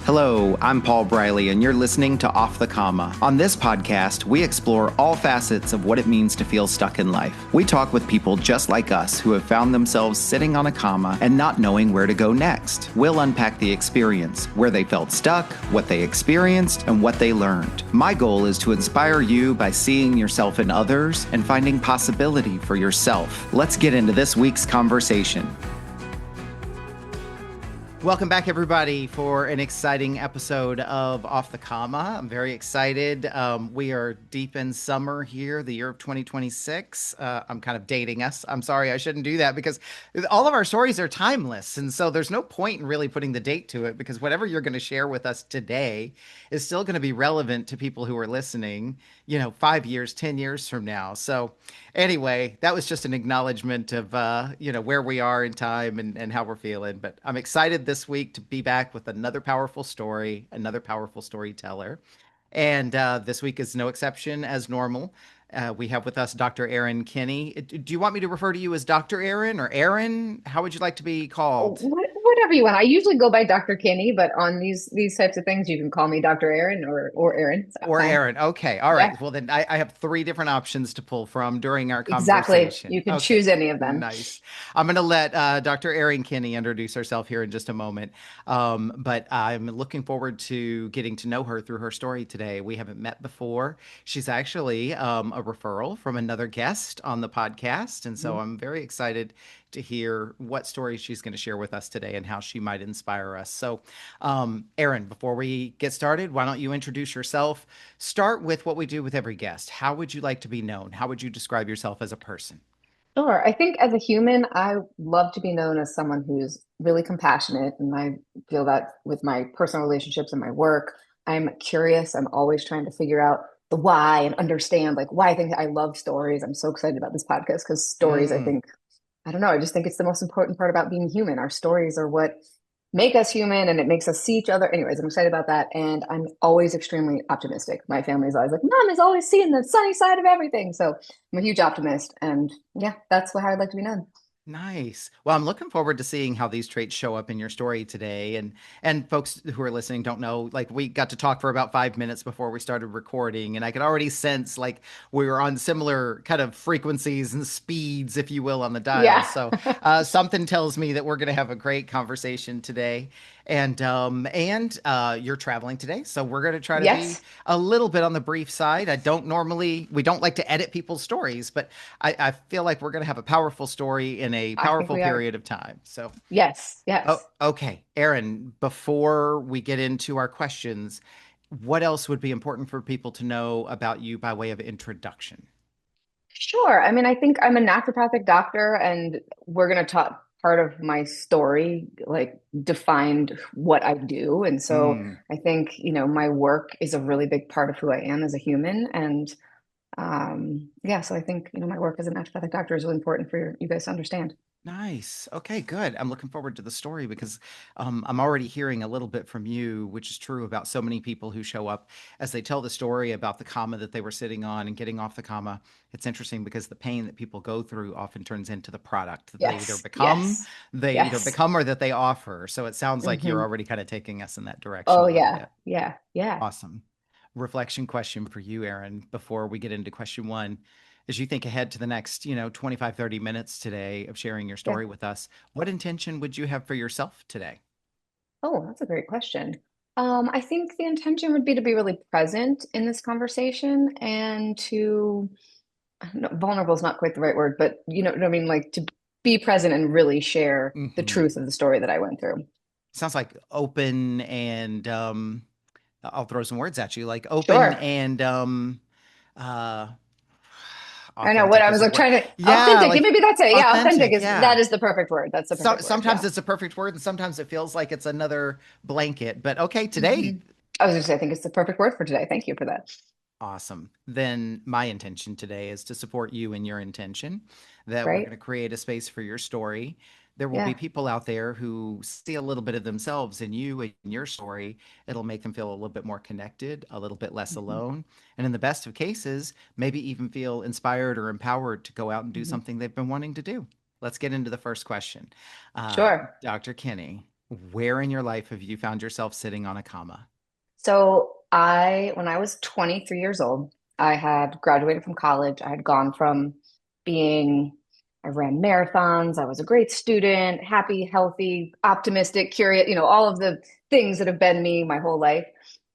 Hello, I'm Paul Briley, and you're listening to Off the Comma. On this podcast, we explore all facets of what it means to feel stuck in life. We talk with people just like us who have found themselves sitting on a comma and not knowing where to go next. We'll unpack the experience, where they felt stuck, what they experienced, and what they learned. My goal is to inspire you by seeing yourself in others and finding possibility for yourself. Let's get into this week's conversation. Welcome back, everybody, for an exciting episode of Off the Comma. I'm very excited. We are deep in summer here, the year of 2026. I'm kind of dating us. I'm sorry, I shouldn't do that because all of our stories are timeless. And so there's no point in really putting the date to it because whatever you're going to share with us today is still going to be relevant to people who are listening, 5 years, 10 years from now. So anyway, that was just an acknowledgement of, where we are in time and how we're feeling. But I'm excited this week to be back with another powerful story, another powerful storyteller. And this week is no exception as normal. We have with us Dr. Erin Kinney. Do you want me to refer to you as Dr. Erin or Erin? How would you like to be called? Whatever you want. I usually go by Dr. Kinney, but on these types of things, you can call me Dr. Aaron or Aaron. So Or fine. Erin. Okay. All Yeah, right. Well, then I have three different options to pull from during our exactly. conversation. You can Okay. choose any of them. Nice. I'm going to let Dr. Erin Kinney introduce herself here in just a moment. But I'm looking forward to getting to know her through her story today. We haven't met before. She's actually a referral from another guest on the podcast. And so Mhm. I'm very excited to hear what story she's going to share with us today and how she might inspire us. So, Erin, before we get started, why don't you introduce yourself? Start with what we do with every guest. How would you like to be known? How would you describe yourself as a person? Sure. I think as a human, I love to be known as someone who's really compassionate, and I feel that with my personal relationships and my work. I'm curious. I'm always trying to figure out the why and understand like why I think I love stories. I'm so excited about this podcast because stories, I Mm, think, I don't know. I just think it's the most important part about being human. Our stories are what make us human and it makes us see each other. Anyways, I'm excited about that. And I'm always extremely optimistic. My family's always like, Mom is always seeing the sunny side of everything. So I'm a huge optimist. And yeah, that's how I'd like to be known. nice. Well, I'm looking forward to seeing how these traits show up in your story today. And folks who are listening don't know, like we got to talk for about 5 minutes before we started recording, and I could already sense like we were on similar kind of frequencies and speeds, if you will, on the dial. Yeah. So something tells me that we're going to have a great conversation today. And you're traveling today, so we're going to try to be Yes. a little bit on the brief side. We don't like to edit people's stories, but I feel like we're going to have a powerful story in a I think powerful we are. period of time. So, Yes. oh, Yes. okay, Erin, before we get into our questions, what else would be important for people to know about you by way of introduction? Sure. I mean, I think I'm a naturopathic doctor, and we're going to talk part of my story, like defined what I do. And so Mm, I think, my work is a really big part of who I am as a human. And yeah, so I think, my work as a naturopathic doctor is really important for you guys to understand. nice. Okay, good. I'm looking forward to the story because I'm already hearing a little bit from you, which is true about so many people who show up as they tell the story about the comma that they were sitting on and getting off the comma. It's interesting because the pain that people go through often turns into the product that Yes. Yes. they either Yes. become or that they offer. So it sounds like you're Hmm. already kind of taking us in that direction Oh, a little yeah. bit. Yeah. Yeah. Awesome. Reflection question for you, Aaron, before we get into question one. As you think ahead to the next, 25, 30 minutes today of sharing your Yeah. story with us, what intention would you have for yourself today? Oh, that's a great question. I think the intention would be to be really present in this conversation and to, no, vulnerable is not quite the right word, but you know what I mean? Like to be present and really share the Hmm. truth of the story that I went through. Sounds like open and I'll throw some words at you, like open Sure. and uh, I know what authentic I is was the like word. trying to Yeah, authentic. Yeah, like maybe that's it. Yeah, authentic authentic. is that Yeah. is the perfect word. That's the So perfect word. sometimes Yeah. it's a perfect word and sometimes it feels like it's another blanket. But okay, Hmm. today. I was just saying, I think it's the perfect word for today. Thank you for that. Awesome. Then my intention today is to support you in your intention that we're going Right? to create a space for your story. There will be Yeah. people out there who see a little bit of themselves in you and your story. It'll make them feel a little bit more connected, a little bit less Hmm. alone. And in the best of cases, maybe even feel inspired or empowered to go out and do Hmm. something they've been wanting to do. Let's get into the first question. Uh, Sure. Dr. Kinney, Where in your life have you found yourself sitting on a comma? When I was 23 years old, I had graduated from college. I had gone from being, I ran marathons. I was a great student, happy, healthy, optimistic, curious, all of the things that have been me my whole life.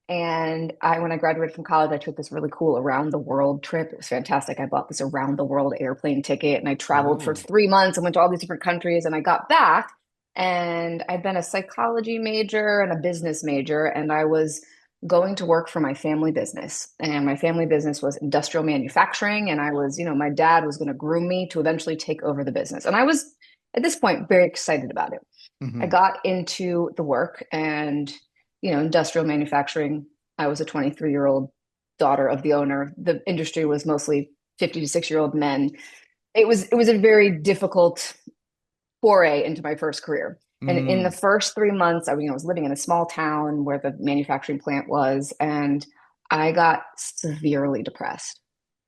When I graduated from college, I took this really cool around the world trip. It was fantastic. I bought this around the world airplane ticket and I traveled for Ooh. 3 months and went to all these different countries. And I got back and I'd been a psychology major and a business major, and I was going to work for my family business. And my family business was industrial manufacturing. And I was, my dad was going to groom me to eventually take over the business. And I was, at this point, very excited about it. I Hmm. got into the work and, industrial manufacturing. I was a 23-year-old daughter of the owner. The industry was mostly 50 to 6-year-old men. It was a very difficult foray into my first career. And in the Mm. first 3 months, I was living in a small town where the manufacturing plant was, and I got severely depressed.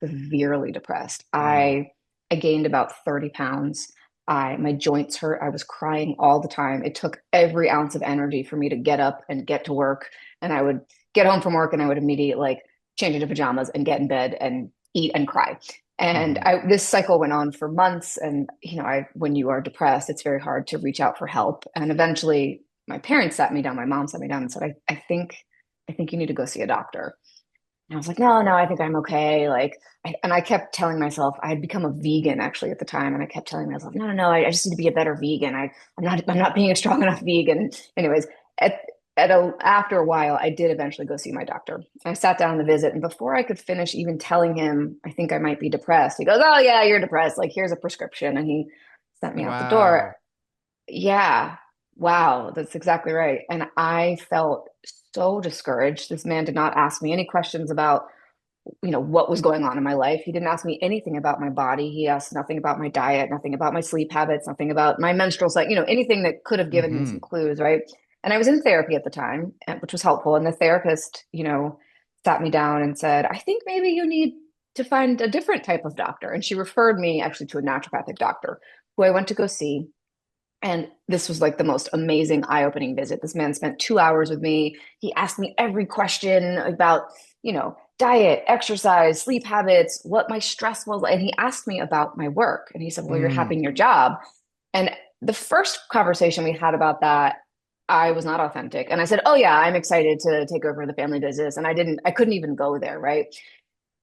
Severely depressed. Mm. I gained about 30 pounds. My joints hurt. I was crying all the time. It took every ounce of energy for me to get up and get to work. And I would get home from work and I would immediately like change into pajamas and get in bed and eat and cry. And Hmm. this cycle went on for months. And, when you are depressed, it's very hard to reach out for help. And eventually my parents sat me down, my mom sat me down and said, I think you need to go see a doctor. And I was like, no, no, I think I'm okay. And I kept telling myself I had become a vegan actually at the time. And I kept telling myself, no, no, no, I just need to be a better vegan. I'm not being a strong enough vegan. Anyways, at, after a while, I did eventually go see my doctor. I sat down on the visit, and before I could finish even telling him, I think I might be depressed, he goes, oh, yeah, you're depressed. Like, here's a prescription. And he sent me out the door. Wow. Yeah. Wow. That's exactly right. And I felt so discouraged. This man did not ask me any questions about, what was going on in my life. He didn't ask me anything about my body. He asked nothing about my diet, nothing about my sleep habits, nothing about my menstrual cycle, anything that could have given me some Hmm. clues, right? And I was in therapy at the time, which was helpful. And the therapist, sat me down and said, I think maybe you need to find a different type of doctor. And she referred me actually to a naturopathic doctor who I went to go see. And this was like the most amazing, eye-opening visit. This man spent 2 hours with me. He asked me every question about, diet, exercise, sleep habits, what my stress was. And he asked me about my work. And he said, well, you're happy Mm. in your job. And the first conversation we had about that, I was not authentic. And I said, oh, yeah, I'm excited to take over the family business. And I couldn't even go there. Right.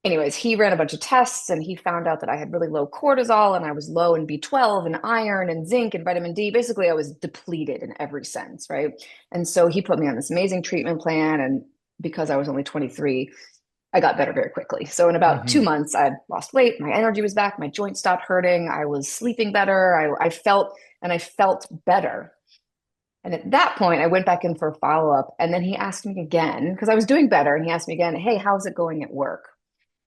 Anyways, he ran a bunch of tests and he found out that I had really low cortisol and I was low in B12 and iron and zinc and vitamin D. Basically, I was depleted in every sense, right? And so he put me on this amazing treatment plan. And because I was only 23, I got better very quickly. So in about two Hmm. months, I had lost weight, my energy was back, my joints stopped hurting, I was sleeping better, I felt better. And at that point, I went back in for a follow up. And then he asked me again, because I was doing better. And he asked me again, hey, how's it going at work?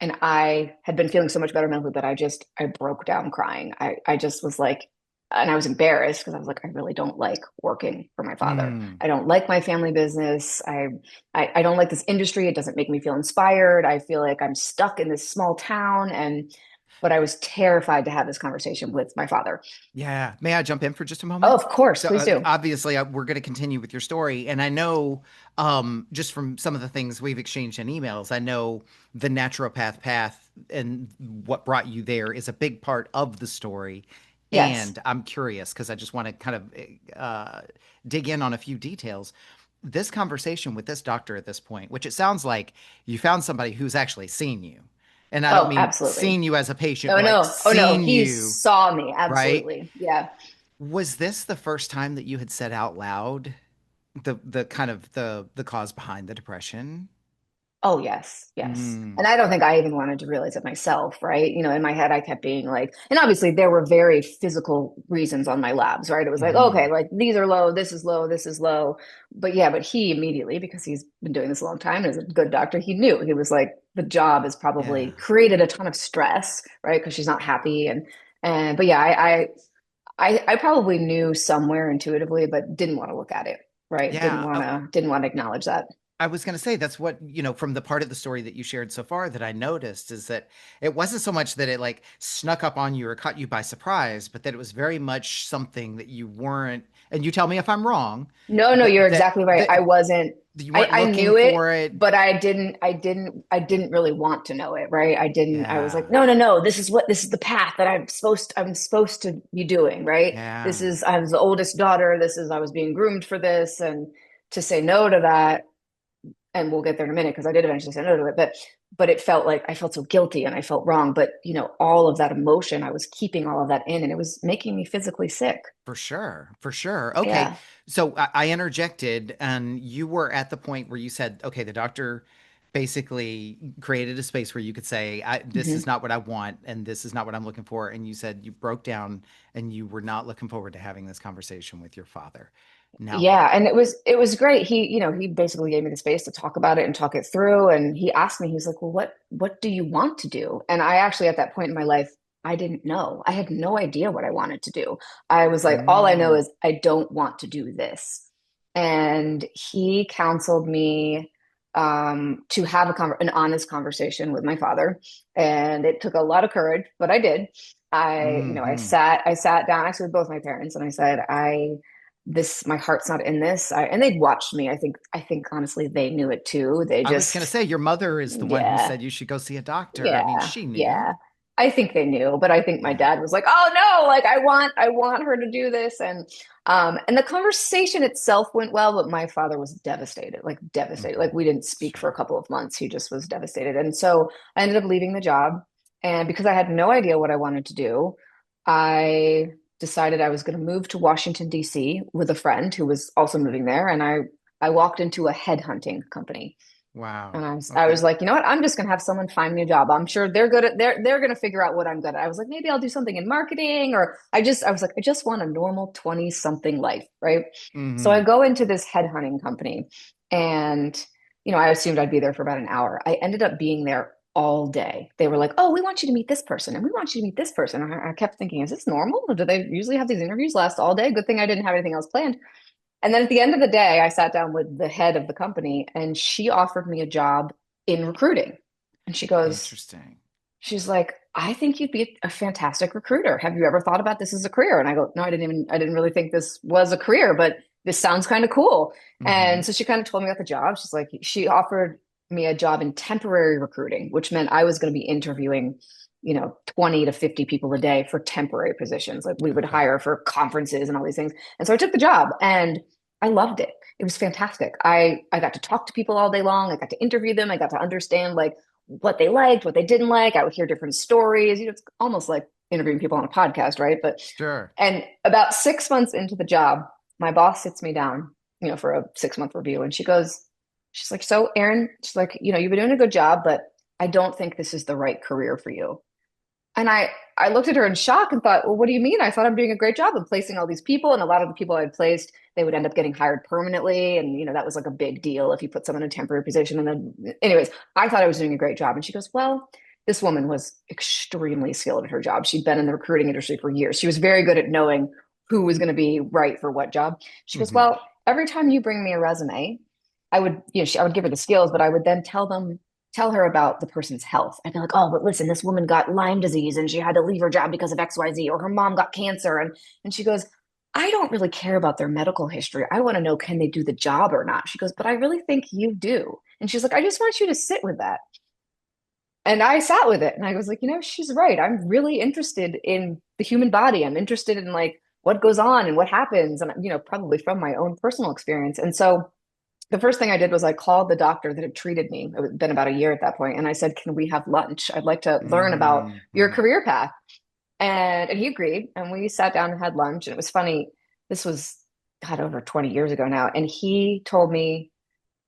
And I had been feeling so much better mentally that I broke down crying. I just was like, and I was embarrassed because I was like, I really don't like working for my father. Mm. I don't like my family business. I don't like this industry. It doesn't make me feel inspired. I feel like I'm stuck in this small town. But I was terrified to have this conversation with my father. Yeah. May I jump in for just a Oh, moment? of course, So please do. obviously, we're going to continue with your story, and I know just from some of the things we've exchanged in emails, I know the naturopath path and what brought you there is a big part of the story. Yes. And I'm curious because I just want to kind of dig in on a few details. This conversation with this doctor at this point, which it sounds like you found somebody who's actually seen you. And I don't Oh, mean absolutely. seen you as a patient, Oh but like no. Oh no. seen He you, saw me. right? Absolutely. Yeah. Was this the first time that you had said out loud the kind of the cause behind the depression? Oh, yes, yes. And Mm. I don't think I even wanted to realize it myself, right? In my head, I kept being like, and obviously there were very physical reasons on my labs, right? It was like, Hmm. okay, like these are low, this is low, this is low. But yeah, but he immediately, because he's been doing this a long time and is a good doctor, he knew. He was like, the job has Yeah. probably created a ton of stress, right? Because she's not happy. But yeah, I probably knew somewhere intuitively, but didn't want to look at it, right? Didn't Yeah. want to, didn't want to acknowledge that. I was going to say that's what, from the part of the story that you shared so far that I noticed is that it wasn't so much that it like snuck up on you or caught you by surprise, but that it was very much something that you weren't and you tell me if I'm wrong, No, no, that you're that exactly right. that I wasn't, you weren't I looking knew it, for it. but I didn't really want to know it, right? I was like, Yeah. no, no, no, this is the path that I'm supposed to be doing, right? Yeah. I was the oldest daughter. I was being groomed for this. And to say no to that, and we'll get there in a minute because I did eventually say no to it, but it felt like I felt so guilty and I felt wrong. But all of that emotion, I was keeping all of that in, and it was making me physically sick. For sure. For sure. Okay. Yeah. So I interjected, and you were at the point where you said, okay, the doctor basically created a space where you could say, this is Mhm. not what I want, and this is not what I'm looking for. And you said you broke down and you were not looking forward to having this conversation with your father. Now Yeah, what? and it was great. He basically gave me the space to talk about it and talk it through. And he asked me, he's like, "Well, what do you want to do?" And I actually, at that point in my life, I didn't know. I had no idea what I wanted to do. I was like, all I know Mm, is I don't want to do this. And he counseled me to have an honest conversation with my father. And it took a lot of courage, but I did. hmm. I sat down actually with both my parents, and I said, my heart's not in this. And they'd watched me. I think honestly they knew it too. They I was going to just, say, your mother is the one who yeah, said you should go see a doctor. I mean, yeah, she knew. yeah. I think they knew, but I think my Yeah. dad was like, "Oh no, like I want her to do this." And the conversation itself went well, but my father was devastated, like devastated. Like Hmm. we didn't speak for a Sure. couple of months. He just was devastated. And so I ended up leaving the job. And because I had no idea what I wanted to do, I decided I was going to move to Washington, D.C. with a friend who was also moving there. And I walked into a headhunting company. And Wow. I was Okay. like, you know what? I'm just gonna have someone find me a job. I'm sure they're gonna figure out what I'm good at. I was like, maybe I'll do something in marketing, or I was like, I just want a normal 20 something life, right? So I Hmm. go into this headhunting company, and I assumed I'd be there for about an hour. I ended up being there all day. They were like, "Oh, we want you to meet this person, and we want you to meet this person." And I kept thinking, is this normal? Or do they usually have these interviews last all day? Good thing I didn't have anything else planned. And then at the end of the day, I sat down with the head of the company, and she offered me a job in recruiting. And Interesting. she's like, "I think you'd be a fantastic recruiter. Have you ever thought about this as a career?" And I go, "No, I didn't really think this was a career, but this sounds kind of cool." And Hmm. so she kind of told me about the job. She offered me a job in temporary recruiting, which meant I was going to be interviewing, 20 to 50 people a day for temporary positions. Like we would Okay. hire for conferences and all these things. And so I took the job, and I loved it. It was fantastic. I got to talk to people all day long. I got to interview them. I got to understand like what they liked, what they didn't like. I would hear different stories. It's almost like interviewing people on a podcast, right? Sure. And about 6 months into the job, my boss sits me down, for a 6 month review. And she's like, "So, Erin," she's like, "you've been doing a good job, but I don't think this is the right career for you." And I looked at her in shock and thought, "Well, what do you mean? I thought I'm doing a great job of placing all these people, and a lot of the people I'd placed, they would end up getting hired permanently, and that was like a big deal if you put someone in a temporary position." And then, anyways, I thought I was doing a great job. And she goes, "Well, this woman was extremely skilled at her job. She'd been in the recruiting industry for years. She was very good at knowing who was going to be right for what job." She goes, Hmm. "Well, every time you bring me a resume, I would give her the skills, but I would then tell her about the person's health. I'd be like, "Oh, but listen, this woman got Lyme disease and she had to leave her job because of XYZ, or her mom got cancer." And she goes, "I don't really care about their medical history. I want to know, can they do the job or not?" She goes, "But I really think you do." And she's like, "I just want you to sit with that." And I sat with it, and I was like, she's right. I'm really interested in the human body. I'm interested in like what goes on and what happens, and probably from my own personal experience. And so the first thing I did was I called the doctor that had treated me. It had been about a year at that point, and I said, "Can we have lunch? I'd like to learn about your Hmm. career path." And he agreed, and we sat down and had lunch. And it was funny. This was, God, over 20 years ago now. And he told me,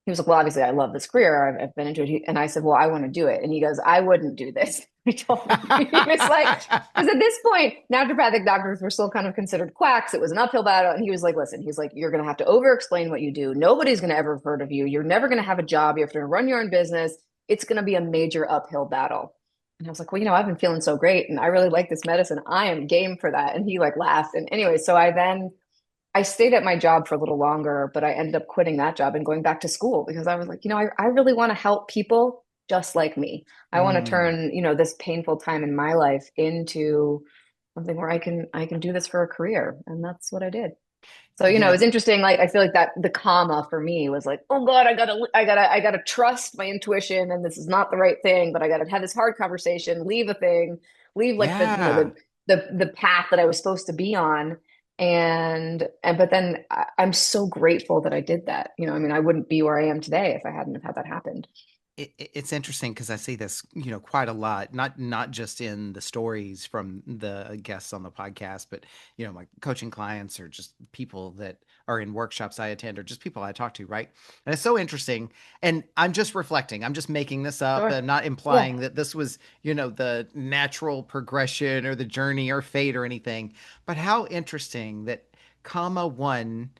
he was like, "Well, obviously I love this career. I've been into it." And I said, "Well, I want to do it." And he goes, "I wouldn't do this." He told me, he was like, because at this point, naturopathic doctors were still kind of considered quacks. It was an uphill battle. And he was like, "Listen," he's like, "you're going to have to over explain what you do. Nobody's going to ever have heard of you. You're never going to have a job. You have to run your own business. It's going to be a major uphill battle." And I was like, "Well, I've been feeling so great, and I really like this medicine. I am game for that." And he like laughed. And anyway, so I stayed at my job for a little longer, but I ended up quitting that job and going back to school because I was like, I really want to help people just like me. I want to Mm. turn, this painful time in my life into something where I can do this for a career. And that's what I did. So, You it's know, interesting. Like, I feel like that the comma for me was like, oh God, I gotta trust my intuition, and this is not the right thing, but I gotta have this hard conversation, leave a thing, leave like yeah. the path that I was supposed to be on. But then I'm so grateful that I did that. I mean, I wouldn't be where I am today if I hadn't have had that happened. It's interesting because I see this, quite a lot, not just in the stories from the guests on the podcast, but my coaching clients or just people that are in workshops I attend or just people I talk to, right? And it's so interesting. And I'm just reflecting. I'm just making this up Sure. and not Yeah. implying that this was, the natural progression or the journey or fate or anything. But how interesting that comma one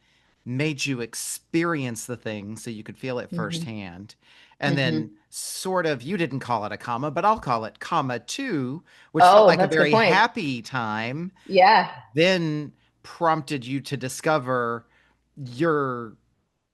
made you experience the thing so you could feel it Hmm. firsthand. And then Hmm. sort of, you didn't call it a comma, but I'll call it comma two, which felt Oh, like a that's a good very point. happy time, Yeah. then prompted you to discover your,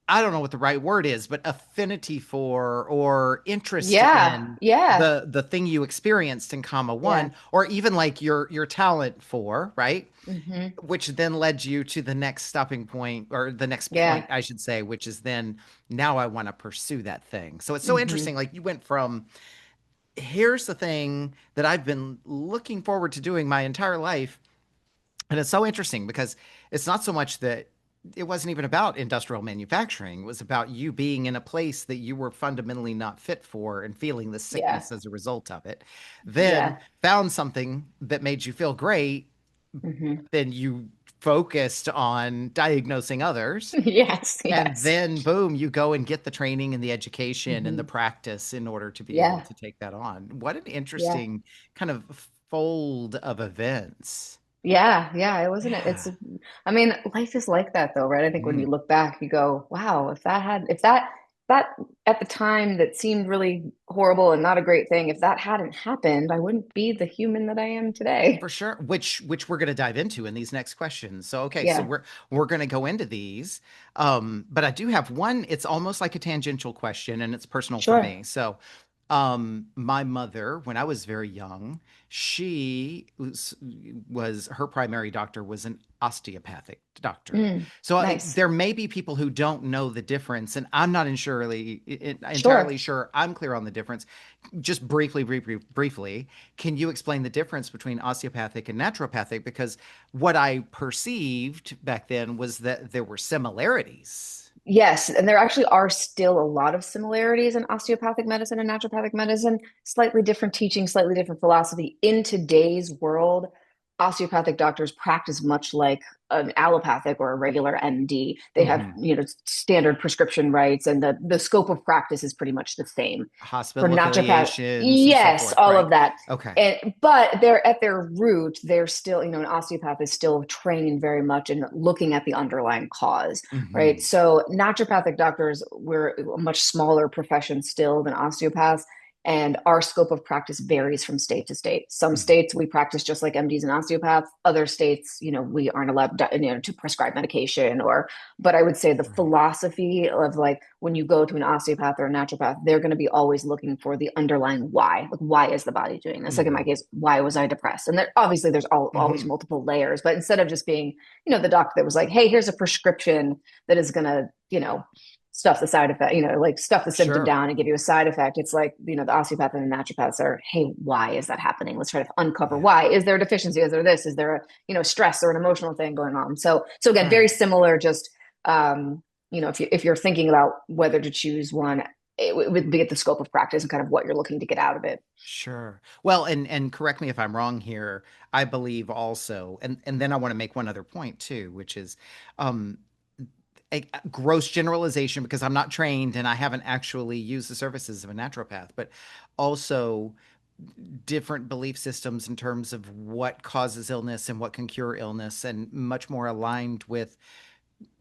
I don't know what the right word is, but affinity for or interest Yeah. in Yeah. the thing you experienced in comma Yeah. one, or even like your talent for, right? Hmm. Which then led you to the next stopping point, or the next point, Yeah. I should say, which is then now I want to pursue that thing. So it's so Hmm. interesting. Like you went from, here's the thing that I've been looking forward to doing my entire life. And it's so interesting because it's not so much that it wasn't even about industrial manufacturing. It was about you being in a place that you were fundamentally not fit for and feeling the Yeah. sickness as a result of it. Then Yeah. found something that made you feel great. Hmm. Then you focused on diagnosing others. Yes. And Yes. then, boom, you go and get the training and the education and the Hmm. practice in order to be able Yeah. to take that on. What an Yeah. interesting kind of fold of events. Yeah. Yeah. It wasn't, Yeah. I mean, life is like that though, right? I think when you Mm, look back, you go, wow, if that at the time that seemed really horrible and not a great thing, if that hadn't happened, I wouldn't be the human that I am today. for sure. Which we're going to dive into in these next questions. So okay, so Yeah. we're going to go into these. But I do have one. It's almost like a tangential question, and it's personal for Sure. me. So, my mother, when I was very young, she was her primary doctor was an osteopathic doctor. Mm, So nice. there may be people who don't know the difference, and I'm not entirely Sure. sure I'm clear on the difference. Just briefly, can you explain the difference between osteopathic and naturopathic? Because what I perceived back then was that there were similarities. Yes, and there actually are still a lot of similarities in osteopathic medicine and naturopathic medicine, slightly different teaching, slightly different philosophy. In today's world, osteopathic doctors practice much like an allopathic or a regular MD. They have, Hmm. standard prescription rights, and the scope of practice is pretty much the same. For Hospital naturopath, affiliations and so yes, forth, all right? of that. Okay. But they're at their root, they're still, an osteopath is still trained very much in looking at the underlying cause, right? Hmm. So naturopathic doctors, we're a much smaller profession still than osteopaths, and our scope of practice varies from state to state. Some Hmm. states we practice just like MDs and osteopaths. Other states, we aren't allowed to prescribe medication but I would say the Right. philosophy of like when you go to an osteopath or a naturopath, they're going to be always looking for the underlying why. Like, why is the body doing this? Like in my Hmm. case, why was I depressed? And obviously there's always Hmm. multiple layers, but instead of just being, the doctor that was like, hey, here's a prescription that is going to, stuff the side effect, like stuff the symptom Sure. down and give you a side effect. It's like, the osteopath and the naturopaths are, hey, why is that happening? Let's try to uncover Yeah. why. Is there a deficiency? Is there this? Is there a, stress or an emotional thing going on? So again, very Right. similar, just um, if you're thinking about whether to choose one, it would be at the scope of practice and kind of what you're looking to get out of it. Sure. Well, and correct me if I'm wrong here. I believe also, and then I want to make one other point too, which is, um, a gross generalization because I'm not trained and I haven't actually used the services of a naturopath, but also different belief systems in terms of what causes illness and what can cure illness, and much more aligned with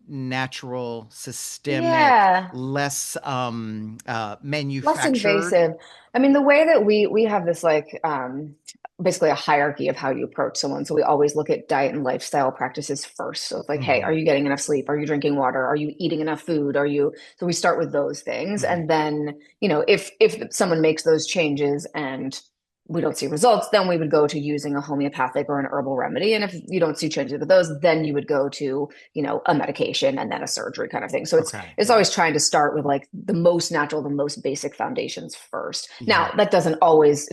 natural, systemic, Yeah. less Less manufactured. invasive. I mean, the way that we have this like basically a hierarchy of how you approach someone. So we always look at diet and lifestyle practices first. So it's like, hey, are Hmm. you getting enough sleep? Are you drinking water? Are you eating enough food? So we start with those things. Hmm. And then, if someone makes those changes and we don't see results, then we would go to using a homeopathic or an herbal remedy. And if you don't see changes with those, then you would go to, a medication and then a surgery kind of thing. So it's Okay. it's Yeah. always trying to start with like the most natural, the most basic foundations first. Now, Yeah. that doesn't always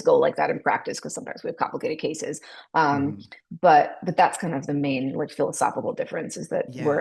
go like that in practice because sometimes we have complicated cases. Um, Hmm. but that's kind of the main like philosophical difference is that Yeah.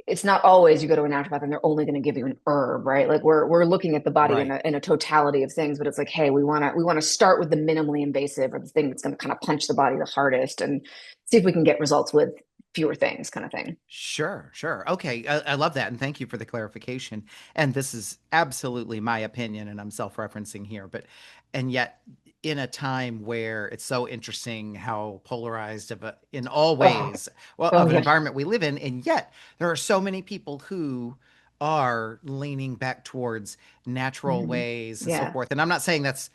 it's not always you go to a naturopath and they're only going to give you an herb, right? Like we're looking at the body in Right. a totality of things, but it's like, hey, we want to start with the minimally invasive or the thing that's going to kind of punch the body the hardest and see if we can get results with fewer things, kind of thing. Sure, sure. Okay, I love that, and thank you for the clarification. And this is absolutely my opinion, and I'm self-referencing here, but and yet in a time where it's so interesting how polarized in all Oh, ways, well, oh of an yeah. environment we live in, and yet there are so many people who are leaning back towards natural Hmm. ways and so Yeah. forth. And I'm not saying that's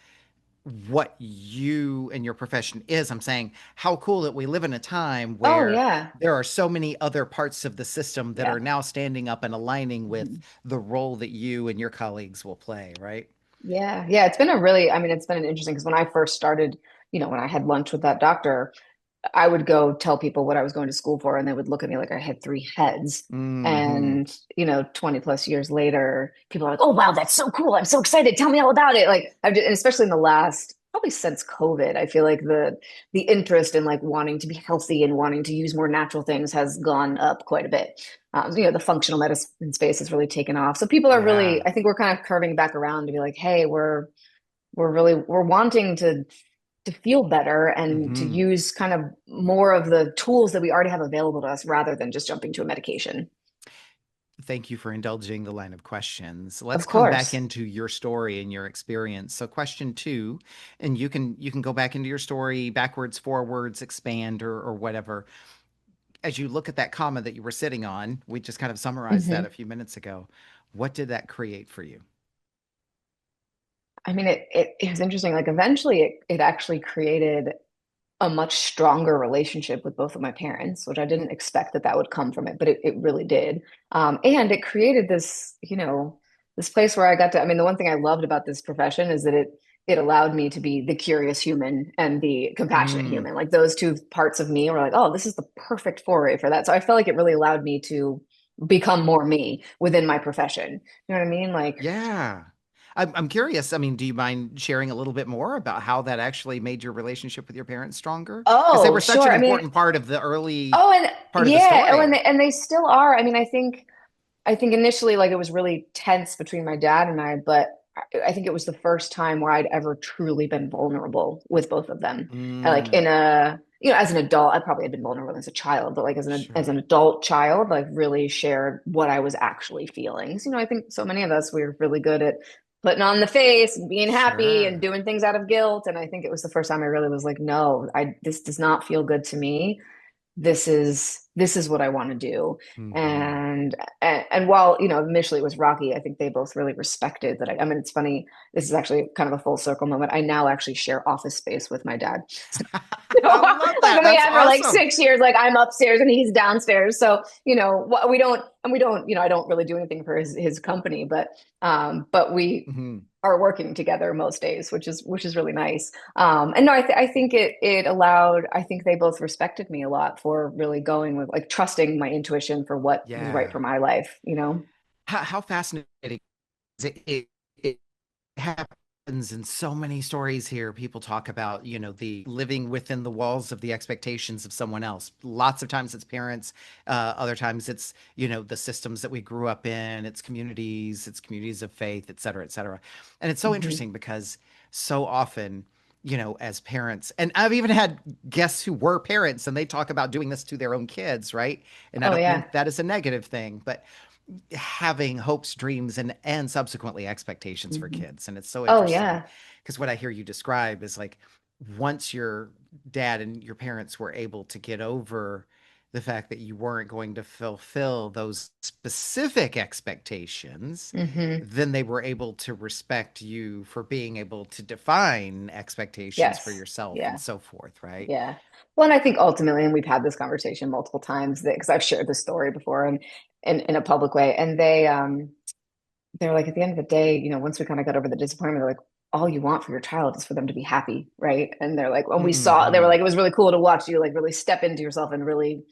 what you and your profession is. I'm saying how cool that we live in a time Oh where yeah. there are so many other parts of the system that Yeah. are now standing up and aligning with Mhm. the role that you and your colleagues will play, right? Yeah. Yeah. It's been an interesting because when I first started, when I had lunch with that doctor, I would go tell people what I was going to school for, and they would look at me like I had three heads. Hmm. And, 20 plus years later, people are like, oh, wow, that's so cool. I'm so excited. Tell me all about it. Like, and especially in the last, probably since COVID, I feel like the interest in like wanting to be healthy and wanting to use more natural things has gone up quite a bit. The functional medicine space has really taken off. So people are really, Yeah. I think we're kind of curving back around to be like, hey, we're wanting to feel better and to Hmm. use kind of more of the tools that we already have available to us rather than just jumping to a medication. Thank you for indulging the line of questions. Let's Of come back course. into your story and your experience. So question two, and you can go back into your story backwards, forwards, expand or whatever. As you look at that comma that you were sitting on, we just kind of summarized that Hmm. a few minutes ago. What did that create for you? I mean, it was interesting. Like eventually it actually created a much stronger relationship with both of my parents, which I didn't expect that would come from it, but it really did. And it created this place where I got to, I mean, the one thing I loved about this profession is that it allowed me to be the curious human and the compassionate Mm, human. Like those two parts of me were like, oh, this is the perfect foray for that. So I felt like it really allowed me to become more me within my profession. You know what I mean? Like, yeah. I'm curious. I mean, do you mind sharing a little bit more about how that actually made your relationship with your parents stronger? Because they oh, were such sure. an I mean, important part of the early oh, and part of the yeah, oh, and story. they still are. I mean, I think initially like it was really tense between my dad and I, but I think it was the first time where I'd ever truly been vulnerable with both of them. And like Mm, in a, as an adult, I probably had been vulnerable as a child, but like as an sure. adult child, like really shared what I was actually feeling. So, I think so many of us we're really good at putting on the face and being happy and Sure. doing things out of guilt. And I think it was the first time I really was like, no, this does not feel good to me. This is what I want to do. Hmm. And while, initially it was rocky, I think they both really respected that. I mean, it's funny. This is actually kind of a full circle moment. I now actually share office space with my dad. I love Like that. we That's have for like awesome. 6 years, like I'm upstairs and he's downstairs. So, we don't, I don't really do anything for his company, but we Hmm. are working together most days, which is really nice. And no, I think it allowed. I think they both respected me a lot for really going with like trusting my intuition for what was right Yeah. for my life. You know? How fascinating is it happens in so many stories here. People talk about, the living within the walls of the expectations of someone else. Lots of times it's parents. Other times it's, the systems that we grew up in, it's communities of faith, et cetera, et cetera. And it's so Hmm. interesting because so often, as parents, and I've even had guests who were parents and they talk about doing this to their own kids, right? And I Oh don't mean yeah. that as a negative thing, but having hopes, dreams, and subsequently expectations for Hmm. kids. And it's so Oh interesting yeah. because what I hear you describe is like once your dad and your parents were able to get over the fact that you weren't going to fulfill those specific expectations, Hmm. then they were able to respect you for being able to define expectations for Yes. yourself and Yeah. so forth, right? Yeah. Well, and I think ultimately, and we've had this conversation multiple times that because I've shared this story before and in a public way, and they're like at the end of the day, once we kind of got over the disappointment, they're like, all you want for your child is for them to be happy, right? And they're like, when we saw, they were Hmm. like, it was really cool to watch you like really step into yourself and really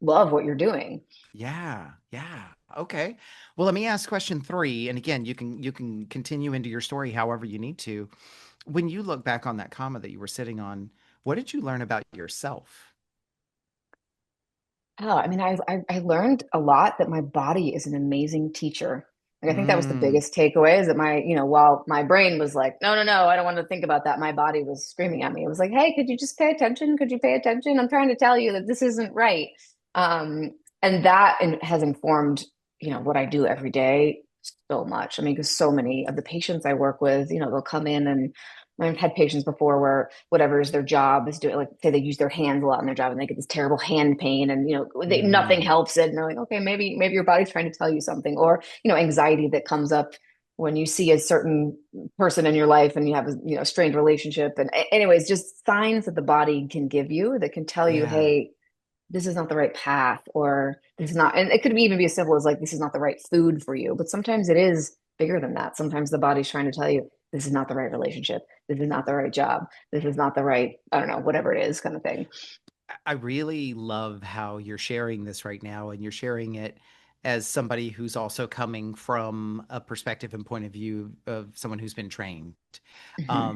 love what you're doing. Yeah, yeah. Okay. Well, let me ask question three. And again, you can continue into your story however you need to. When you look back on that comma that you were sitting on, what did you learn about yourself? Oh, I mean, I learned a lot that my body is an amazing teacher. Like, I think that was the Mm, biggest takeaway is that while my brain was like, no, no, no, I don't want to think about that. My body was screaming at me. It was like, hey, could you just pay attention? Could you pay attention? I'm trying to tell you that this isn't right. Um, and has informed, what I do every day so much. I mean, because so many of the patients I work with, they'll come in and I've had patients before where whatever is their job is doing, like say they use their hands a lot in their job and they get this terrible hand pain and nothing mm, helps it. And they're like, okay, maybe your body's trying to tell you something, or anxiety that comes up when you see a certain person in your life and you have a strained relationship. And anyways, just signs that the body can give you that can tell you, yeah. hey, this is not the right path, or this is not, and it could even be as simple as like, this is not the right food for you. But sometimes it is bigger than that. Sometimes the body's trying to tell you, this is not the right relationship. This is not the right job. This is not the right, I don't know, whatever it is kind of thing. I really love how you're sharing this right now, and you're sharing it as somebody who's also coming from a perspective and point of view of someone who's been trained. Hmm.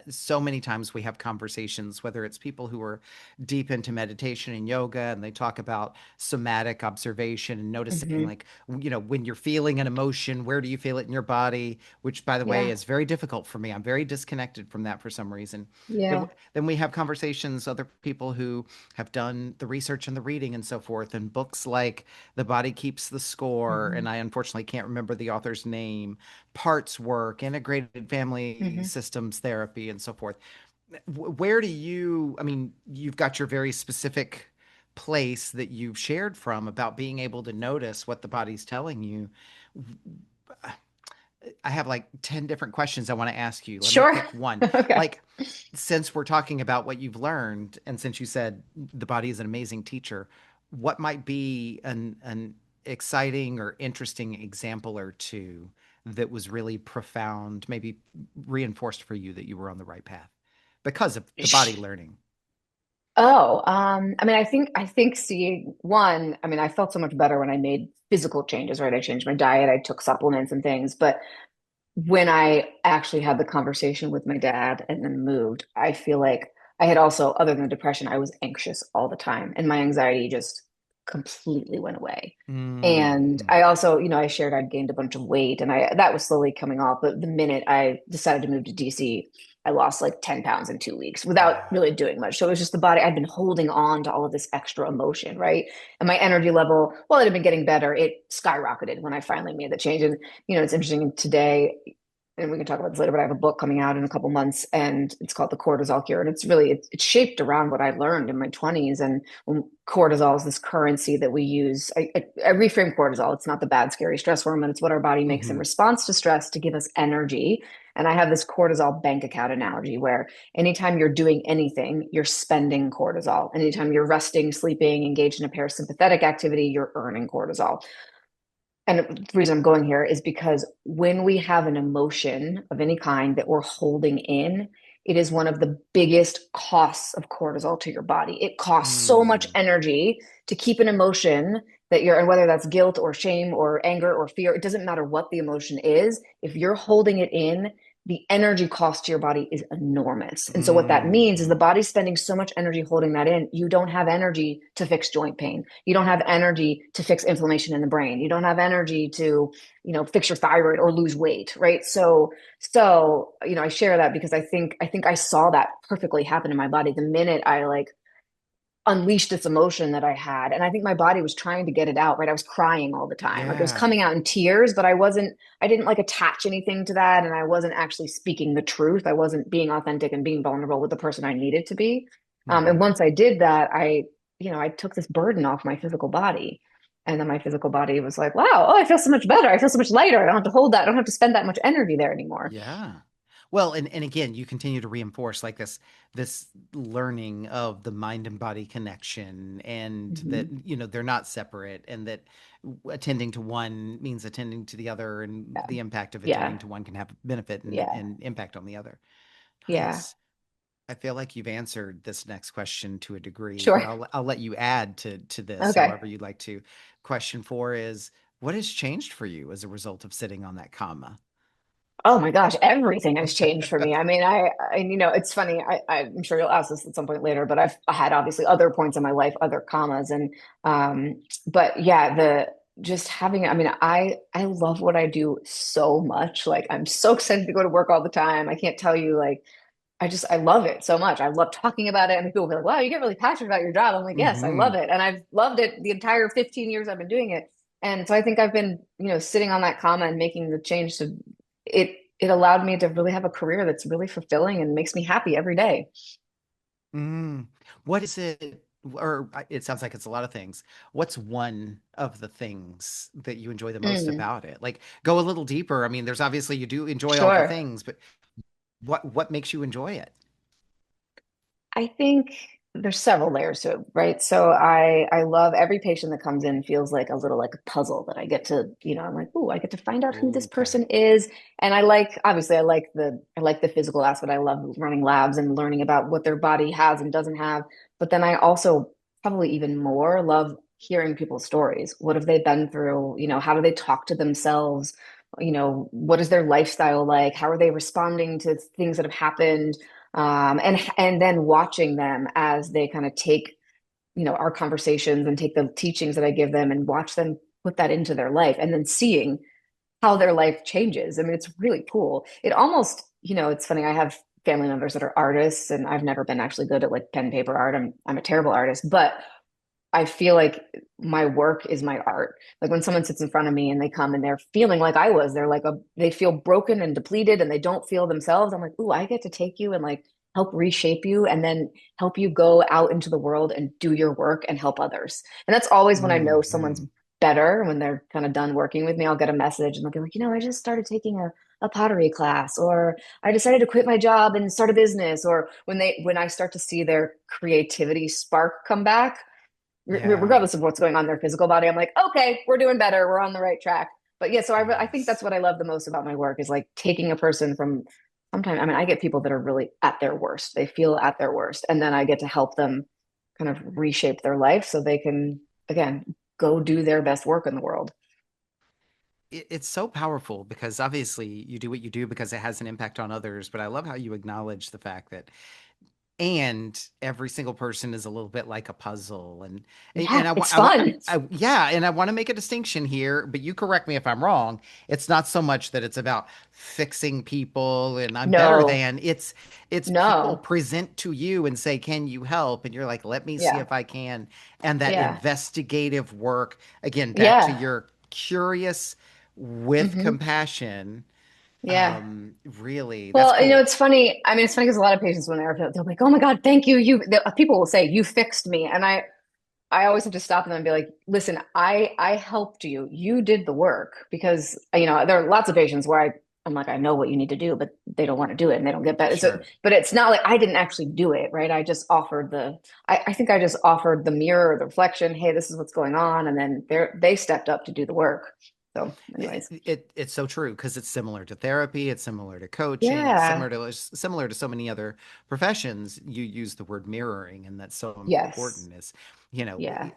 So many times we have conversations, whether it's people who are deep into meditation and yoga, and they talk about somatic observation and noticing, Hmm. like, when you're feeling an emotion, where do you feel it in your body? Which, by the way, Yeah. is very difficult for me. I'm very disconnected from that for some reason. Then, Yeah. then we have conversations, other people who have done the research and the reading and so forth, and books like The Body Keeps the Score, Hmm. and I unfortunately can't remember the author's name, Parts Work, Integrated Family Hmm. Systems Therapy, and so forth. Where do you, I mean, you've got your very specific place that you've shared from about being able to notice what the body's telling you. I have like 10 different questions I want to ask you. Let me Sure. pick one. Okay. Like, since we're talking about what you've learned, and since you said the body is an amazing teacher, what might be an exciting or interesting example or two that was really profound, maybe reinforced for you that you were on the right path because of the body learning? Oh, I mean, I think seeing one, I mean, I felt so much better when I made physical changes, right? I changed my diet, I took supplements and things, but when I actually had the conversation with my dad and then moved, I feel like I had also, other than depression, I was anxious all the time, and my anxiety just completely went away. And Mm, I also, I shared I'd gained a bunch of weight, and I that was slowly coming off. But the minute I decided to move to DC, I lost like 10 pounds in 2 weeks without yeah. really doing much. So it was just the body. I'd been holding on to all of this extra emotion, right? And my energy level, while it had been getting better, it skyrocketed when I finally made the change. And it's interesting today, and we can talk about this later, but I have a book coming out in a couple months and it's called The Cortisol Cure. And it's shaped around what I learned in my 20s. And when cortisol is this currency that we use. I reframe cortisol. It's not the bad, scary stress hormone. It's what our body makes in Hmm. response to stress to give us energy. And I have this cortisol bank account analogy where anytime you're doing anything, you're spending cortisol. Anytime you're resting, sleeping, engaged in a parasympathetic activity, you're earning cortisol. And the reason I'm going here is because when we have an emotion of any kind that we're holding in, it is one of the biggest costs of cortisol to your body. It costs so much Mm, energy to keep an emotion that you're, and whether that's guilt or shame or anger or fear, it doesn't matter what the emotion is. If you're holding it in, the energy cost to your body is enormous. And so what that means is the mm, body's spending so much energy holding that in. You don't have energy to fix joint pain. You don't have energy to fix inflammation in the brain. You don't have energy to, fix your thyroid or lose weight, right? So, I share that because I think I saw that perfectly happen in my body the minute I like unleashed this emotion that I had. And I think my body was trying to get it out, right? I was crying all the time. Like it was yeah. coming out in tears, but I didn't like attach anything to that. And I wasn't actually speaking the truth. I wasn't being authentic and being vulnerable with the person I needed to be. And Hmm. once I did that, I took this burden off my physical body. And then my physical body was like, wow, oh, I feel so much better. I feel so much lighter. I don't have to hold that. I don't have to spend that much energy there anymore. Yeah. Well, and again, you continue to reinforce like this learning of the mind and body connection, and that Hmm. they're not separate, and that attending to one means attending to the other, and Yeah. the impact of attending Yeah. to one can have benefit Yeah. and impact on the other. Yeah. Nice. I feel like you've answered this next question to a degree, but Sure. I'll let you add to this Okay. however you'd like to. Question four is, what has changed for you as a result of sitting on that comma? Oh my gosh, everything has changed for me. I mean, it's funny. I'm sure you'll ask this at some point later, but I had obviously other points in my life, other commas, and but yeah, the just having. I mean, I love what I do so much. Like, I'm so excited to go to work all the time. I can't tell you, like, I love it so much. I love talking about it, and people will be like, "Wow, you get really passionate about your job." I'm like, "Yes, I love Hmm. it," and I've loved it the entire 15 years I've been doing it. And so I think I've been, sitting on that comma and making the change to it allowed me to really have a career that's really fulfilling and makes me happy every day. Mm. What is it? Or it sounds like it's a lot of things. What's one of the things that you enjoy the most Mm, about it? Like, go a little deeper. I mean, there's obviously you do enjoy all the sure. things, but what makes you enjoy it? I think there's several layers to it, right? So I love every patient that comes in feels like a little like a puzzle that I get to, I'm like, oh, I get to find out who this Okay. person is. And I like obviously I like the physical aspect. I love running labs and learning about what their body has and doesn't have. But then I also probably even more love hearing people's stories. What have they been through? How do they talk to themselves? What is their lifestyle like? How are they responding to things that have happened? And then watching them as they kind of take our conversations and take the teachings that I give them and watch them put that into their life and then seeing how their life changes. I mean, it's really cool. It almost, it's funny. I have family members that are artists, and I've never been actually good at like pen paper art. I'm a terrible artist, but I feel like my work is my art. Like when someone sits in front of me and they come and they're feeling like I was, they feel broken and depleted and they don't feel themselves. I'm like, ooh, I get to take you and like help reshape you and then help you go out into the world and do your work and help others. And that's always when I know someone's Hmm. better, when they're kind of done working with me, I'll get a message and they'll be like, I just started taking a pottery class, or I decided to quit my job and start a business, or when I start to see their creativity spark come back Yeah. regardless of what's going on in their physical body, I'm like, okay, we're doing better. We're on the right track. But yeah, so I think that's Yes. what I love the most about my work is like taking a person from sometimes, I mean, I get people that are really at their worst. They feel at their worst. And then I get to help them kind of reshape their life so they can, again, go do their best work in the world. It's so powerful because obviously you do what you do because it has an impact on others. But I love how you acknowledge the fact that and every single person is a little bit like a puzzle, and Yeah, it's fun. yeah, and I want to make a distinction here, but you correct me if I'm wrong. It's not so much that it's about fixing people and I'm better No, than. It's people no. present to you and say, can you help, and you're like, let me see Yeah, if I can. And that yeah, investigative work, again, back to yeah. your curious with Hmm. compassion. Yeah. Really, that's Well, cool. it's funny. I mean, it's funny because a lot of patients, when they're like, "Oh my God, thank you." People will say, "You fixed me," and I always have to stop them and be like, "Listen, I helped you. You did the work." Because there are lots of patients where I'm like, "I know what you need to do," but they don't want to do it and they don't get better. So, Sure. but it's not like I didn't actually do it, right? I think I just offered the mirror, the reflection. Hey, this is what's going on, and then they stepped up to do the work. So, anyways, It's so true because it's similar to therapy, it's similar to coaching, yeah, it's similar to so many other professions. You use the word mirroring, and that's so yes, important. Is you know yeah.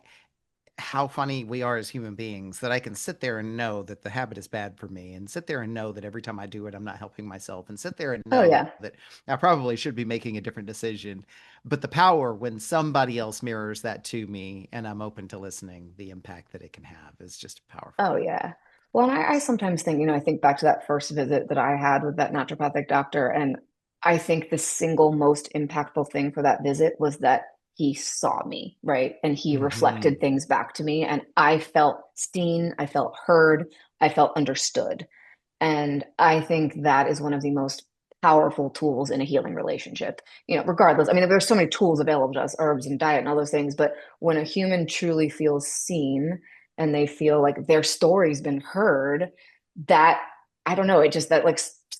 how funny we are as human beings that I can sit there and know that the habit is bad for me, and sit there and know that every time I do it, I'm not helping myself, and sit there and Oh know yeah. that I probably should be making a different decision. But the power when somebody else mirrors that to me, and I'm open to listening, the impact that it can have is just powerful. Oh yeah. Well, and I sometimes think, I think back to that first visit that I had with that naturopathic doctor, and I think the single most impactful thing for that visit was that he saw me, right? And he reflected Hmm. things back to me, and I felt seen, I felt heard, I felt understood. And I think that is one of the most powerful tools in a healing relationship. Regardless, I mean, there's so many tools available to us, herbs and diet and all those things, but when a human truly feels seen and they feel like their story's been heard, that I don't know, it just that like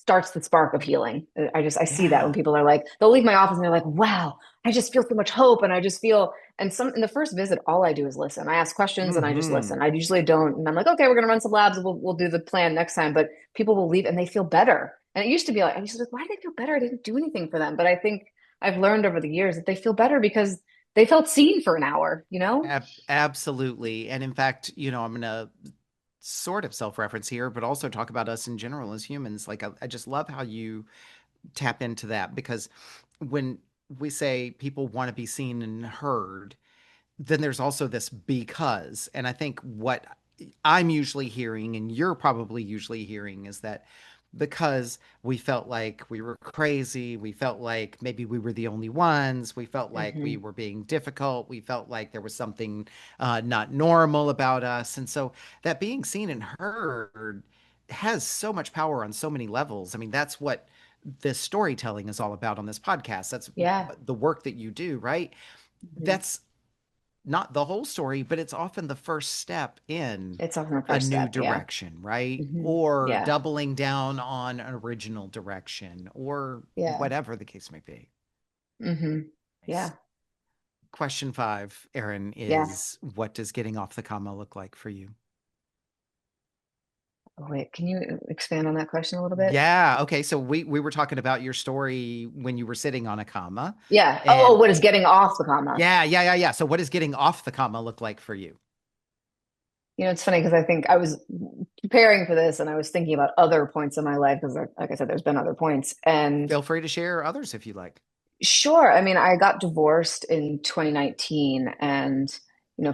starts the spark of healing. I see that when Yeah. people are like, they'll leave my office and they're like, wow, I just feel so much hope. And I just feel, and some in the first visit, all I do is listen. I ask questions and I just Hmm. listen. I usually don't, and I'm like, okay, we're gonna run some labs and we'll do the plan next time. But people will leave and they feel better. And it used to be like, I used to be like, why do they feel better? I didn't do anything for them. But I think I've learned over the years that they feel better because they felt seen for an hour, you know? Absolutely. And in fact, I'm going to sort of self-reference here, but also talk about us in general as humans. Like, I just love how you tap into that because when we say people want to be seen and heard, then there's also this because. And I think what I'm usually hearing, and you're probably usually hearing, is that because we felt like we were crazy, we felt like maybe we were the only ones, we felt like we Hmm. were being difficult, we felt like there was something not normal about us. And so that being seen and heard has so much power on so many levels. I mean, that's what this storytelling is all about on this podcast. That's Yeah. the work that you do, right? Hmm. That's not the whole story, but it's often the first step in It's often the a first new step. Yeah. direction, right? Hmm. Or Yeah. doubling down on an original direction, or Yeah. whatever the case may be. Hmm. Nice. Yeah. Question five, Erin, Yeah. is what does getting off the comma look like for you? Oh, wait, can you expand on that question a little bit? Yeah. Okay. So we were talking about your story when you were sitting on a comma. Yeah. Oh, And what is getting off the comma? yeah. So what does getting off the comma look like for you? It's funny because I think I was preparing for this and I was thinking about other points in my life because, like I said, there's been other points. And Feel free to share others if you like. sure, I mean, I got divorced in 2019, and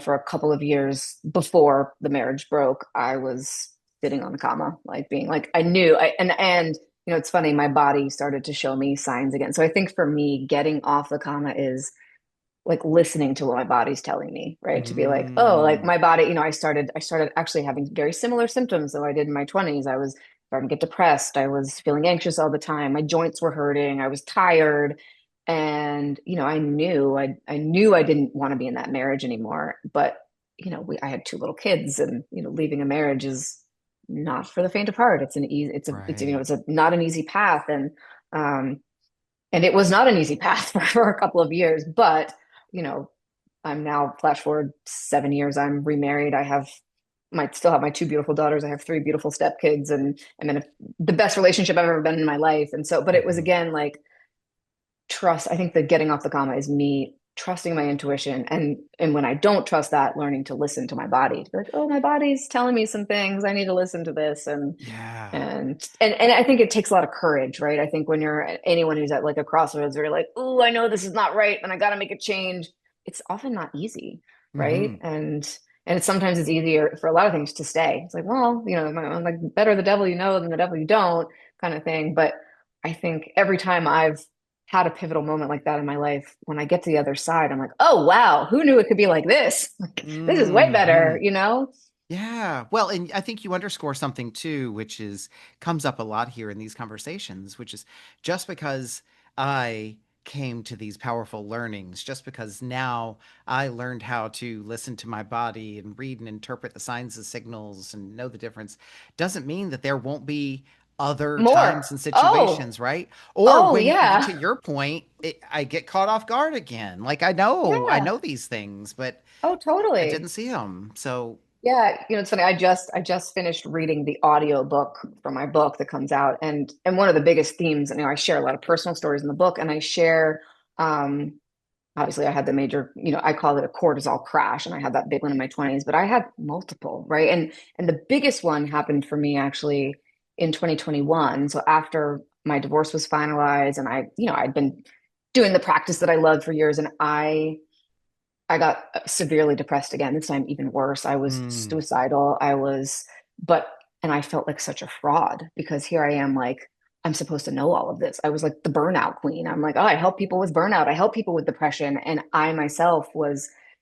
for a couple of years before the marriage broke, I was sitting on the comma, like being like I knew, and it's funny, my body started to show me signs again. So I think for me, getting off the comma is like listening to what my body's telling me, right? To be like, oh, like Mm, my body, I started actually having very similar symptoms that I did in my 20s. I was starting to get depressed. I was feeling anxious all the time. My joints were hurting. I was tired. And, I knew I didn't want to be in that marriage anymore. But, I had two little kids, and, leaving a marriage is not for the faint of heart. right. It's a not an easy path. Um, and it was not an easy path for a couple of years, but you know, I'm now flash forward 7 years. I'm remarried. Might still have my two beautiful daughters. I have three beautiful stepkids, and I'm in the best relationship I've ever been in my life. And so, but it was Mhm. again like trust. I think the getting off the comma is me trusting my intuition, and when I don't trust that, learning to listen to my body. To be like, oh, my body's telling me some things. I need to listen to this, and Yeah. and I think it takes a lot of courage, right? I think when you're anyone who's at like a crossroads, where you're like, oh, I know this is not right, and I got to make a change. It's often not easy, right? Hmm. And sometimes it's easier for a lot of things to stay. It's like, well, I'm like better the devil you know than the devil you don't, kind of thing. But I think every time I've had a pivotal moment like that in my life, when I get to the other side, I'm like, oh wow, who knew it could be like this? Like, this is way Hmm. better, you know? Yeah. Well, and I think you underscore something too, which is comes up a lot here in these conversations, which is just because I came to these powerful learnings, just because now I learned how to listen to my body and read and interpret the signs and signals and know the difference, doesn't mean that there won't be other times More. and Oh, situations, right? Or oh when, yeah. to your point, I get caught off guard again. Like I know Yeah. these things, but Oh, I didn't totally. see them. So, Yeah, it's funny. I just finished reading the audio book from my book that comes out, and one of the biggest themes, I share a lot of personal stories in the book, and I share um obviously I had the major, I call it a cortisol crash, and I had that big one in my 20s, but I had multiple, right? And the biggest one happened for me actually in 2021. So after my divorce was finalized, and I'd been doing the practice that I loved for years, and I got severely depressed again. This time, even worse. I was mm, suicidal. But, and I felt like such a fraud because here I am, like, I'm supposed to know all of this. I was like the burnout queen. I'm like, oh, I help people with burnout. I help people with depression. And I myself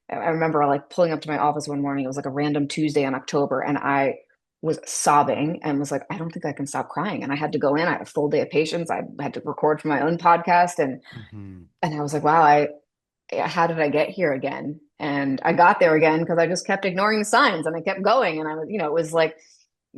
I remember like pulling up to my office one morning. It was like a random Tuesday in October. And I was sobbing and was like, I don't think I can stop crying. And I had to go in. I had a full day of patients. I had to record for my own podcast. mhm. And I was like, wow, how did I get here again? And I got there again because I just kept ignoring the signs and I kept going. And I was, it was like,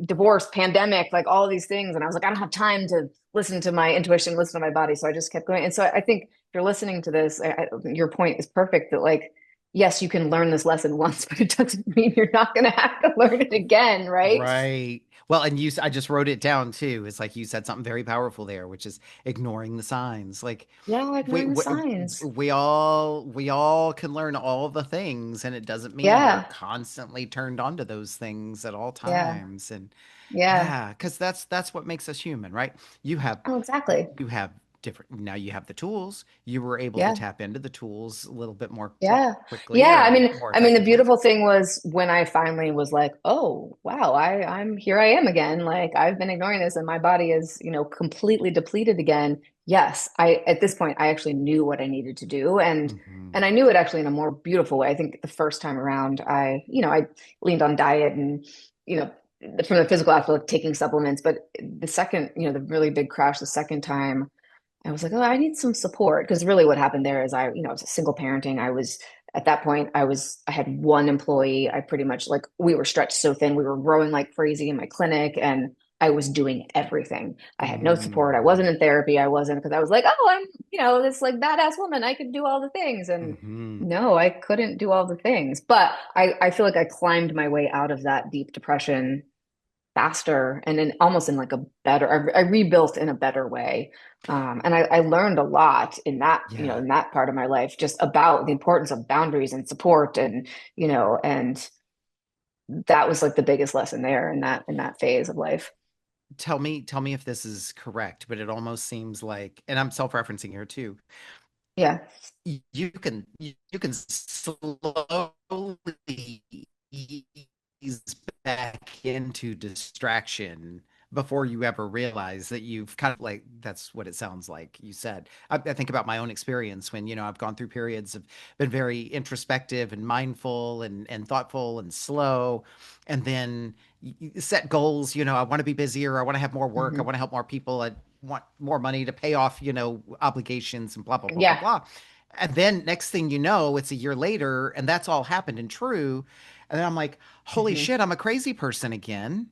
divorce, pandemic, like all of these things. And I was like, I don't have time to listen to my intuition, listen to my body. So I just kept going. And so I think if you're listening to this, your point is perfect that like, yes, you can learn this lesson once, but it doesn't mean you're not going to have to learn it again, right? Right. Well, and I just wrote it down too. It's like you said something very powerful there, which is ignoring the signs. Like Yeah, we ignoring the we, signs. we all can learn all the things, and it doesn't mean we're Yeah, constantly turned on to those things at all yeah, times. And yeah. yeah, because that's what makes us human, right? You have Oh, exactly. you have different now you have the tools. You were able to Yeah. tap into the tools a little bit more Yeah. quickly Yeah. or more The effectively. beautiful thing was when I finally was like, oh, wow, I'm here I am again. Like I've been ignoring this and my body is, completely depleted again. Yes. At this point, I actually knew what I needed to do. And Hmm. I knew it actually in a more beautiful way. I think the first time around, I leaned on diet and, you know, from the physical aspect, of taking supplements. But the second, the really big crash, the second time, I was like, oh, I need some support. Because really what happened there is I was a single parenting. At that point, I had one employee. I pretty much like we were stretched so thin. We were growing like crazy in my clinic and I was doing everything. I had no support. I wasn't Mm. in therapy. I wasn't because I was like, oh, I'm, this like badass woman. I could do all the things. And Hmm. no, I couldn't do all the things. But I feel like I climbed my way out of that deep depression faster and then almost in like a better I rebuilt in a better way and I learned a lot in that Yeah. in that part of my life just about the importance of boundaries and support and that was like the biggest lesson there in that phase of life. Tell me if this is correct, but it almost seems like, and I'm self-referencing here too. Yeah. You can slowly ease back into distraction before you ever realize that you've kind of like that's what it sounds like you said. I think about my own experience when I've gone through periods of been very introspective and mindful and thoughtful and slow, and then you set goals. I want to be busier. I want to have more work. I Hmm. want to help more people. I want more money to pay off obligations and blah blah blah blah Yeah. blah. And then next thing you know, it's a year later, and that's all happened and true. And then I'm like, holy Hmm. shit, I'm a crazy person again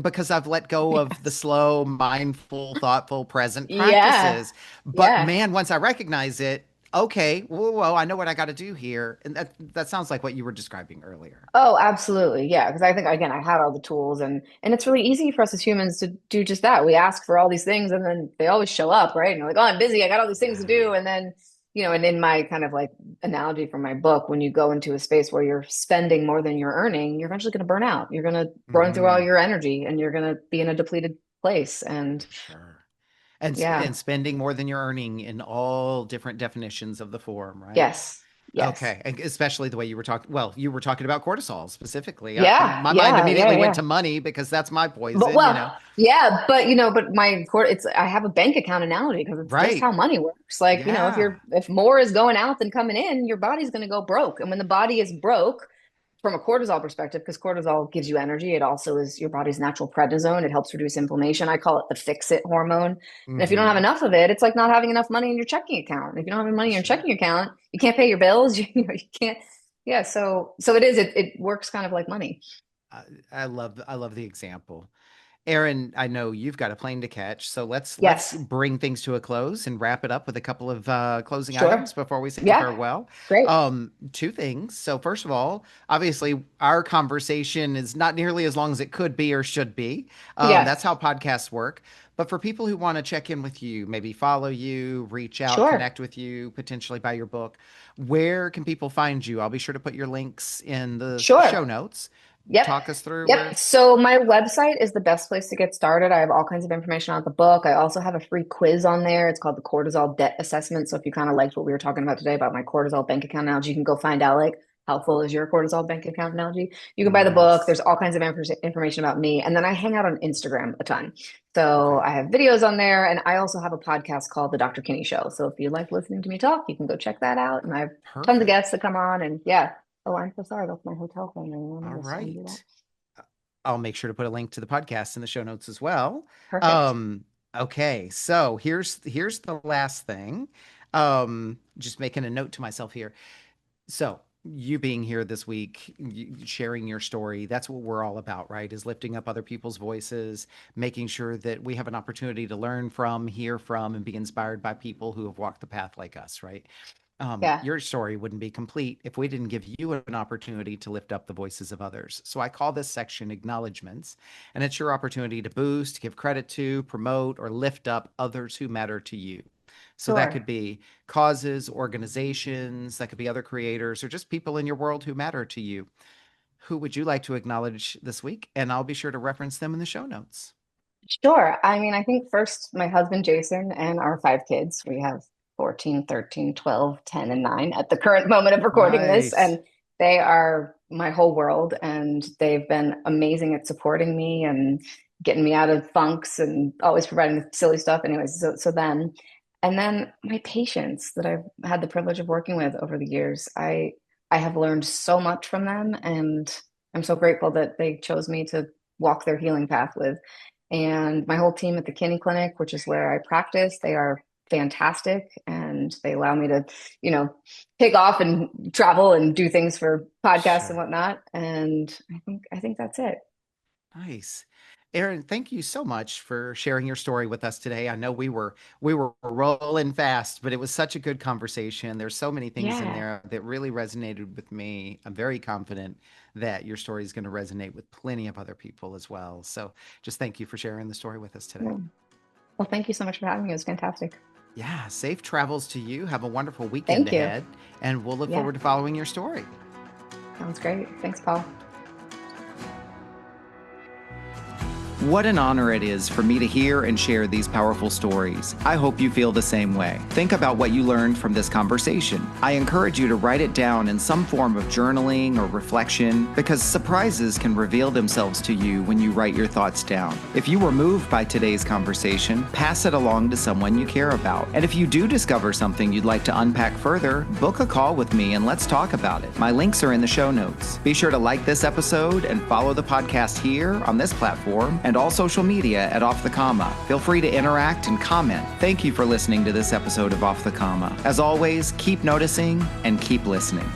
because I've let go of the Yes. slow, mindful, thoughtful, present Yeah. practices. But Yeah. man, once I recognize it, okay, whoa, whoa, I know what I got to do here. And that sounds like what you were describing earlier. Oh, absolutely. Yeah, because I think again, I had all the tools and it's really easy for us as humans to do just that. We ask for all these things and then they always show up, right? And you're like, "Oh, I'm busy. I got all these things to Yeah. do." And then, and in my kind of like analogy from my book, when you go into a space where you're spending more than you're earning, you're eventually going to burn out. You're going to burn through all Hmm. your energy and you're going to be in a depleted place. And For sure. And yeah. spending more than you're earning in all different definitions of the form, right? Yes. Yes. Okay, and especially the way you were talking. Well, you were talking about cortisol specifically. Yeah. My mind Yeah. Yeah. immediately went Yeah. to money because that's my But poison. yeah, but my court, it's I have a bank account analogy because it's just how Right? money works. Like, Yeah. if more is going out than coming in, your body's going to go broke. And when the body is broke from a cortisol perspective, because cortisol gives you energy, it also is your body's natural prednisone. It helps reduce inflammation. I call it the fix it hormone. And if you don't have Hmm. enough of it, it's like not having enough money in your checking account. And if you don't have any money For in your sure. checking account, you can't pay your bills. You can't. Yeah, so it works kind of like money. I, I love the example. Erin, I know you've got a plane to catch, so let's Yes, bring things to a close and wrap it up with a couple of closing items sure. before we say Yeah, farewell. great. Two things. So first of all, obviously our conversation is not nearly as long as it could be or should be. Yeah. That's how podcasts work. But for people who want to check in with you, maybe follow you, reach out, Sure. connect with you, potentially buy your book, where can people find you? I'll be sure to put your links in the show Sure. notes. Yep. Talk us through Yep. where. So my website is the best place to get started. I have all kinds of information on the book. I also have a free quiz on there. It's called the cortisol debt assessment. So if you kind of liked what we were talking about today about my cortisol bank account analogy, you can go find out like how full is your cortisol bank account analogy. You can buy the book. Nice. There's all kinds of information about me. And then I hang out on Instagram a ton. So Okay. I have videos on there. And I also have a podcast called The Dr. Kinney Show. So if you like listening to me talk, you can go check that out. And I have tons of guests Perfect. that come on. And yeah. Oh, I'm so sorry. That's my hotel phone. Let me All just undo that. right. I'll make sure to put a link to the podcast in the show notes as well. Perfect. Um, okay, so here's the last thing. Just making a note to myself here. So you being here this week, sharing your story, that's what we're all about, right? Is lifting up other people's voices, making sure that we have an opportunity to learn from, hear from, and be inspired by people who have walked the path like us, right? Yeah, Your story wouldn't be complete if we didn't give you an opportunity to lift up the voices of others. So I call this section acknowledgments, and it's your opportunity to boost, give credit to, promote, or lift up others who matter to you. So that sure. could be causes, organizations, that could be other creators, or just people in your world who matter to you. Who would you like to acknowledge this week? And I'll be sure to reference them in the show notes. Sure. I mean, I think first my husband Jason and our five kids. We have 14, 13, 12, 10, and 9 at the current moment of recording this. Nice. And they are my whole world. And they've been amazing at supporting me and getting me out of funks and always providing silly stuff. Anyways, so them. And then my patients that I've had the privilege of working with over the years. I have learned so much from them. And I'm so grateful that they chose me to walk their healing path with. And my whole team at the Kinney Clinic, which is where I practice, they are fantastic and they allow me to, you know, take off and travel and do things for podcasts and Sure. whatnot. And I think that's it. Nice. Erin, thank you so much for sharing your story with us today. I know we were rolling fast, but it was such a good conversation. There's so many things in Yeah. there that really resonated with me. I'm very confident that your story is going to resonate with plenty of other people as well. So just thank you for sharing the story with us today. Well, thank you so much for having me. It was fantastic. Yeah, safe travels to you. Have a wonderful weekend Thank you. ahead, and we'll look Yeah, forward to following your story. sounds great. Thanks, Paul. What an honor it is for me to hear and share these powerful stories. I hope you feel the same way. Think about what you learned from this conversation. I encourage you to write it down in some form of journaling or reflection because surprises can reveal themselves to you when you write your thoughts down. If you were moved by today's conversation, pass it along to someone you care about. And if you do discover something you'd like to unpack further, book a call with me and let's talk about it. My links are in the show notes. Be sure to like this episode and follow the podcast here on this platform and all social media at Off the Comma. Feel free to interact and comment. Thank you for listening to this episode of Off the Comma. As always, keep noticing and keep listening.